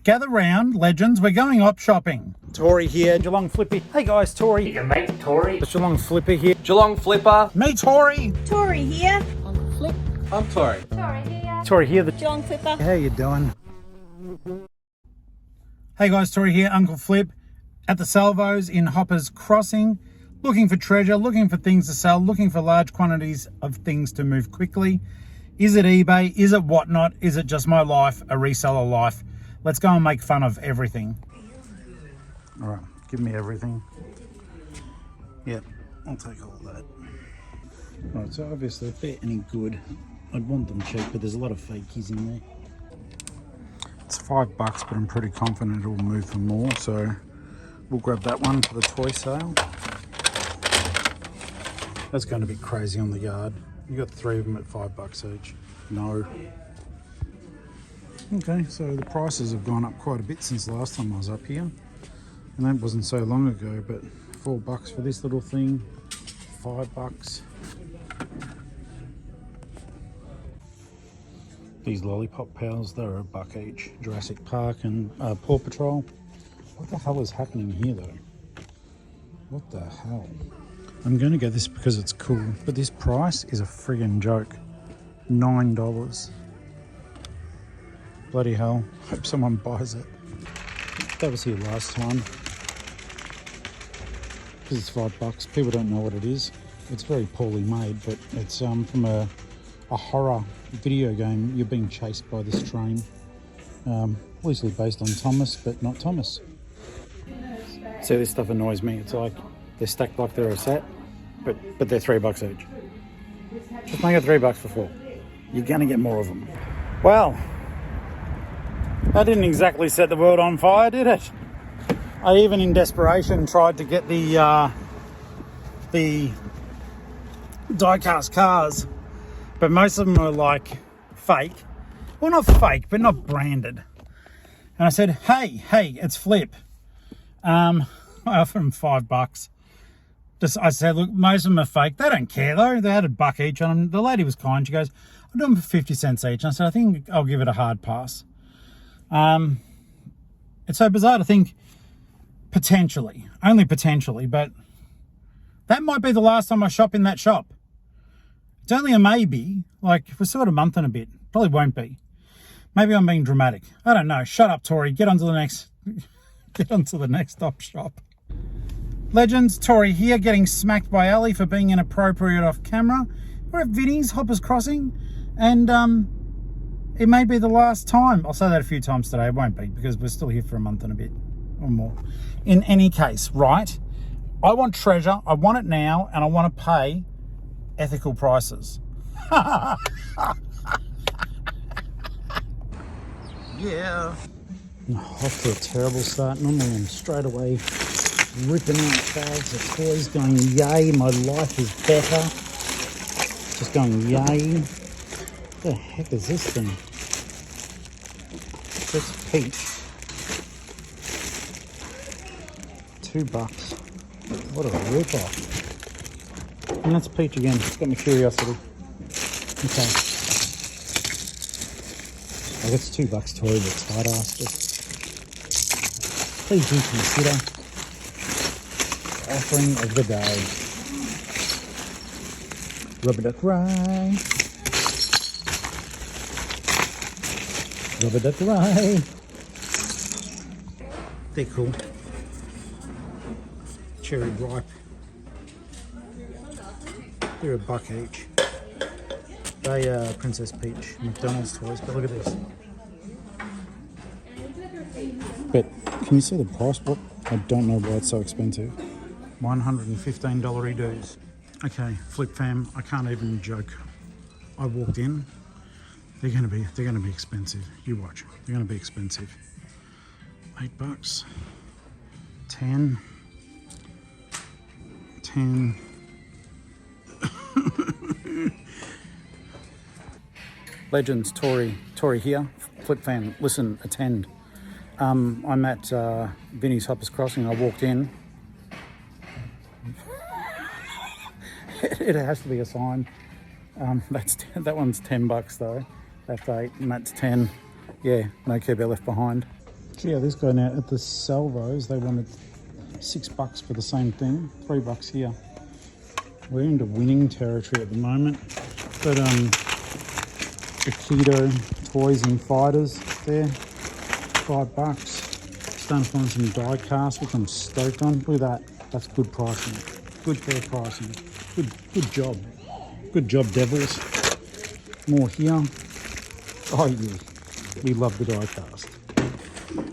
Gather round, legends, we're going op shopping. Tori here, Geelong-Flipper. Hey guys, Tori. Your mate Tori. It's Geelong-Flipper here. Geelong-Flipper. Me, Tori. Tori here. Uncle Flip. I'm Tori. Tori here. Tori here. Geelong-Flipper. How you doing? Hey guys, Tori here, Uncle Flip. At the Salvos in Hoppers Crossing. Looking for treasure, looking for things to sell, looking for large quantities of things to move quickly. Is it eBay? Is it whatnot? Is it just my life, a reseller life? Let's go and make fun of everything. All right, give me everything. Yep, I'll take all of that. All right, so obviously if they're any good, I'd want them cheap, but there's a lot of fakies in there. It's $5, but I'm pretty confident it will move for more, so we'll grab that one for the toy sale. That's going to be crazy on the yard. You got 3 of them at $5 each. No. Okay, so the prices have gone up quite a bit since the last time I was up here. And that wasn't so long ago, but $4 for this little thing, $5. These lollipop pals, they're $1 each. Jurassic Park and Paw Patrol. What the hell is happening here though? What the hell? I'm going to get this because it's cool, but this price is a friggin' joke. $9. Bloody hell. Hope someone buys it. That was here last time. Because it's $5. People don't know what it is. It's very poorly made, but it's from a horror video game. You're being chased by this train. Loosely based on Thomas, but not Thomas. So this stuff annoys me. It's like they're stacked like they're a set, but they're $3 each. Just make it $3 for 4. You're gonna get more of them. Well, that didn't exactly set the world on fire, did it? I even in desperation tried to get the die-cast cars, but most of them were like fake. Well, not fake, but not branded. And I said, hey, it's Flip. I offered them $5. I said, look, most of them are fake. They don't care though. They had $1 each on them. The lady was kind. She goes, I'll do them for 50 cents each. And I said, I think I'll give it a hard pass. It's so bizarre to think potentially, only potentially, but that might be the last time I shop in that shop. It's only a maybe. Like, we're still got a month and a bit. Probably won't be. Maybe I'm being dramatic. I don't know. Shut up, Tori. Get on to the next op shop. Legends, Tori here, getting smacked by Ali for being inappropriate off camera. We're at Vinnie's, Hoppers Crossing, and it may be the last time. I'll say that a few times today. It won't be, because we're still here for a month and a bit or more. In any case, right, I want treasure, I want it now, and I want to pay ethical prices. Yeah. Off to a terrible start. Normally I'm straight away ripping out bags of toys, going, yay, my life is better. Just going, yay. What the heck is this thing? That's peach. $2. What a rip-off. And that's peach again. It's got my curiosity. Okay. I guess $2, Tori, but tight ass. Just please do consider offering of the day. Rubber duck rye. Rubber duck rye. They're cool. Cherry ripe. They're $1 each. They are Princess Peach McDonald's toys, but look at this. But can you see the price? What? I don't know why it's so expensive. $115 dues. Okay, Flip fam, I can't even joke. I walked in. They're gonna be expensive. You watch. They're gonna be expensive. $8. 10. Legends, Tori here. Flip fam, listen, attend. I'm at Vinnie's Hoppers Crossing. I walked in. It has to be a sign. That one's $10 though. That's 8 and that's 10. Yeah, no Care Bear left behind. Yeah, this guy now at the Salvos, they wanted $6 for the same thing, $3 here. We're into winning territory at the moment. But Aikido toys and fighters there, $5. Starting to find some die casts, which I'm stoked on. Look at that, that's good pricing, good fair pricing. Good job. Good job, devils. More here. Oh yeah, we love the die cast.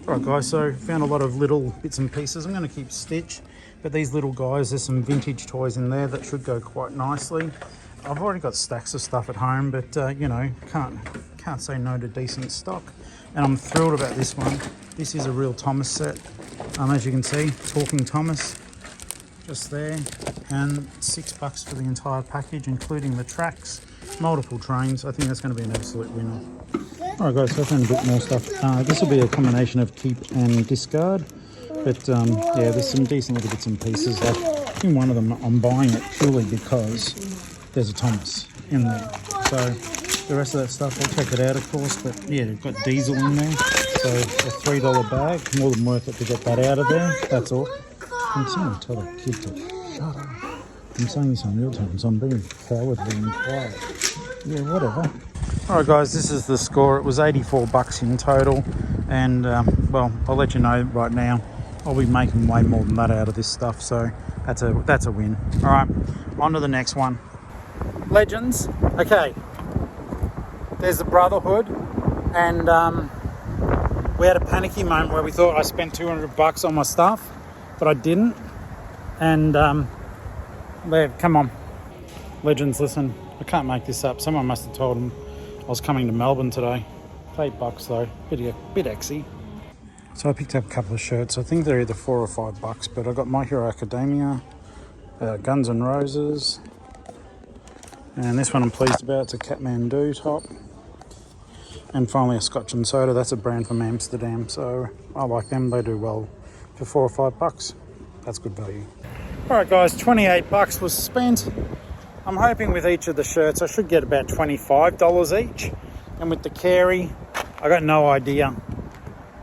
Alright guys, so found a lot of little bits and pieces. I'm going to keep Stitch, but these little guys, there's some vintage toys in there that should go quite nicely. I've already got stacks of stuff at home, but you know, can't say no to decent stock. And I'm thrilled about this one. This is a real Thomas set. As you can see, Talking Thomas, just there, and $6 for the entire package, including the tracks, multiple trains. I think that's going to be an absolute winner. Alright guys, so I found a bit more stuff. This will be a combination of keep and discard, but yeah, there's some decent little bits and pieces. Like in one of them, I'm buying it purely because there's a Thomas in there. So the rest of that stuff, I'll check it out of course, but yeah, they've got diesel in there, so a $3 bag, more than worth it to get that out of there. That's all. I'm trying to tell that kid to shut up. I'm saying this on real time, so I'm being cowardly and quiet. Yeah, whatever. Alright guys, this is the score. It was $84 in total, and well, I'll let you know right now, I'll be making way more than that out of this stuff, so that's a win. Alright, on to the next one. Legends. Okay, there's the Brotherhood, and we had a panicky moment where we thought I spent $200 on my stuff, but I didn't. And come on, Legends, listen, I can't make this up. Someone must have told them I was coming to Melbourne today. $8 though, bit exy. So I picked up a couple of shirts. I think they're either $4 or $5, but I got My Hero Academia, Guns N' Roses, and this one I'm pleased about. It's a Kathmandu top. And finally a Scotch and Soda. That's a brand from Amsterdam, so I like them. They do well for $4 or $5. That's good value. Alright guys, $28 was spent. I'm hoping with each of the shirts I should get about $25 each. And with the carry, I got no idea.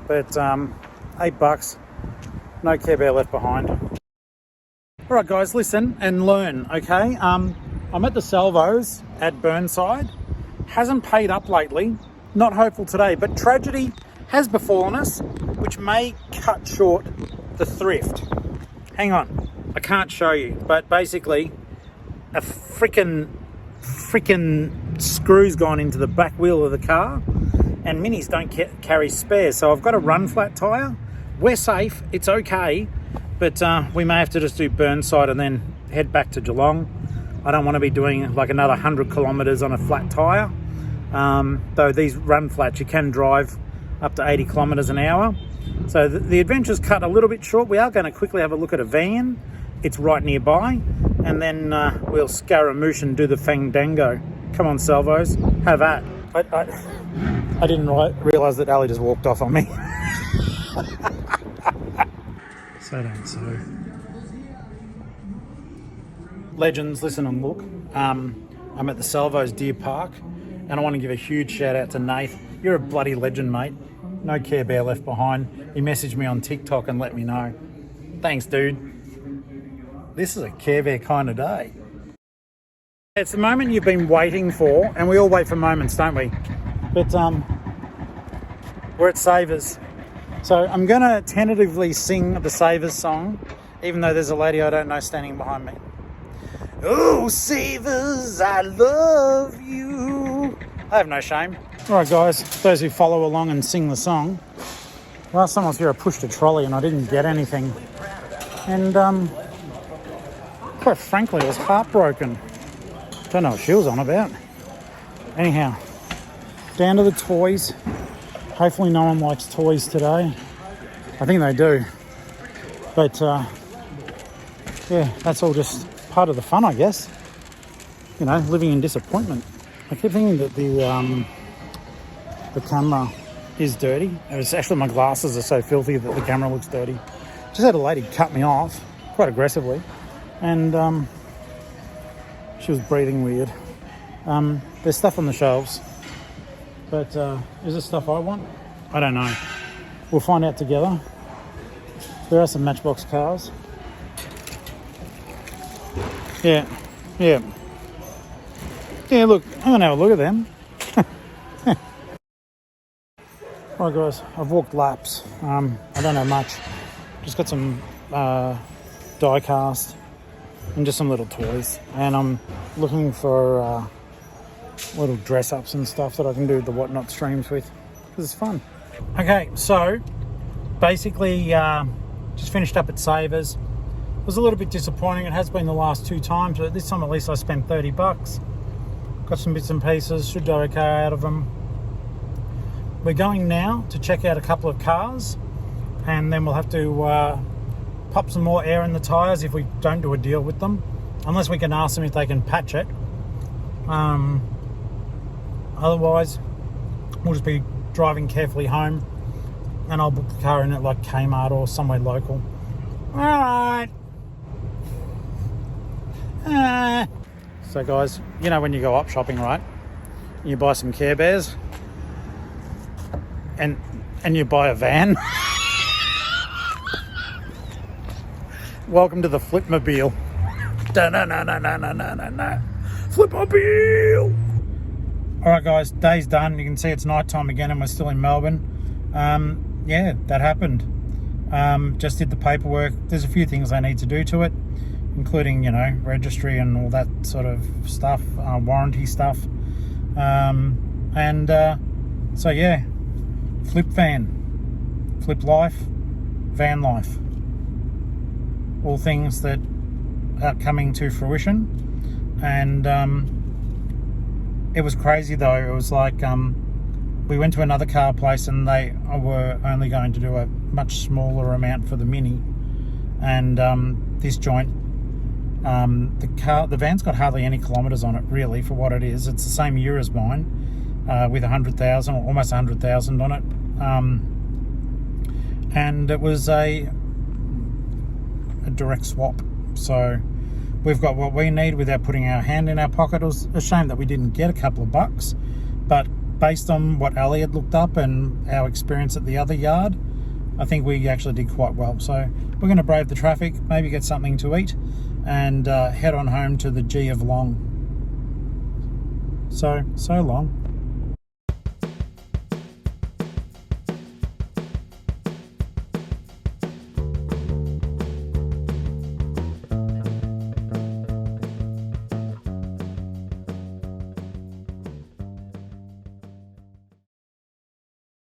But $8, no Care Bear left behind. Alright guys, listen and learn, okay? I'm at the Salvos at Burnside. Hasn't paid up lately. Not hopeful today, but tragedy has befallen us, which may cut short the thrift. Hang on, I can't show you, but basically a freaking screw's gone into the back wheel of the car, and minis don't carry spares, so I've got a run flat tyre. We're safe, it's okay, but we may have to just do Burnside and then head back to Geelong. I don't want to be doing like another 100 kilometres on a flat tyre. Though these run flats, you can drive up to 80 kilometres an hour. So the adventure's cut a little bit short. We are going to quickly have a look at a van. It's right nearby. And then we'll Scaramouche and do the Fandango. Come on, Salvos, have at. I didn't realise that Ali just walked off on me. So don't so. Legends, listen and look. I'm at the Salvos Deer Park, and I want to give a huge shout out to Nath. You're a bloody legend, mate. No Care Bear left behind. He messaged me on TikTok and let me know. Thanks, dude. This is a Care Bear kind of day. It's the moment you've been waiting for, and we all wait for moments, don't we? But we're at Savers. So I'm going to tentatively sing the Savers song, even though there's a lady I don't know standing behind me. Oh, Savers, I love you. I have no shame. All right, guys, those who follow along and sing the song. Last time I was here, I pushed a trolley and I didn't get anything. And quite frankly, I was heartbroken. Don't know what she was on about. Anyhow, down to the toys. Hopefully no one likes toys today. I think they do. But yeah, that's all just part of the fun, I guess. You know, living in disappointment. I keep thinking that the camera is dirty. It's actually my glasses are so filthy that the camera looks dirty. Just had a lady cut me off quite aggressively, and she was breathing weird. There's stuff on the shelves, but is it stuff I want? I don't know. We'll find out together. There are some Matchbox cars. Yeah, yeah. Yeah, look, I'm gonna have a look at them. Alright guys, I've walked laps. I don't know much. Just got some die cast and just some little toys. And I'm looking for little dress ups and stuff that I can do the Whatnot streams with, because it's fun. Okay, so basically just finished up at Savers. It was a little bit disappointing. It has been the last 2 times, but this time at least I spent $30. Got some bits and pieces, should go okay out of them. We're going now to check out a couple of cars, and then we'll have to pop some more air in the tyres if we don't do a deal with them, unless we can ask them if they can patch it. Otherwise, we'll just be driving carefully home, and I'll book the car in at like Kmart or somewhere local. Alright. So guys, you know when you go up shopping, right? You buy some Care Bears and you buy a van. Welcome to the FlipMobile. No. FlipMobile! Alright guys, day's done. You can see it's night time again and we're still in Melbourne. Yeah, that happened. Just did the paperwork. There's a few things I need to do to it, including, you know, registry and all that sort of stuff, warranty stuff. So yeah, flip van, flip life, van life. All things that are coming to fruition. And it was crazy though. It was like we went to another car place and they were only going to do a much smaller amount for the Mini. And this joint, the van's got hardly any kilometres on it really for what it is. It's the same year as mine, with 100,000 or almost 100,000 on it. And it was a direct swap. So we've got what we need without putting our hand in our pocket. It was a shame that we didn't get a couple of bucks, but based on what Ali had looked up and our experience at the other yard, I think we actually did quite well. So we're going to brave the traffic, maybe get something to eat, and head on home to the G of Long. So long.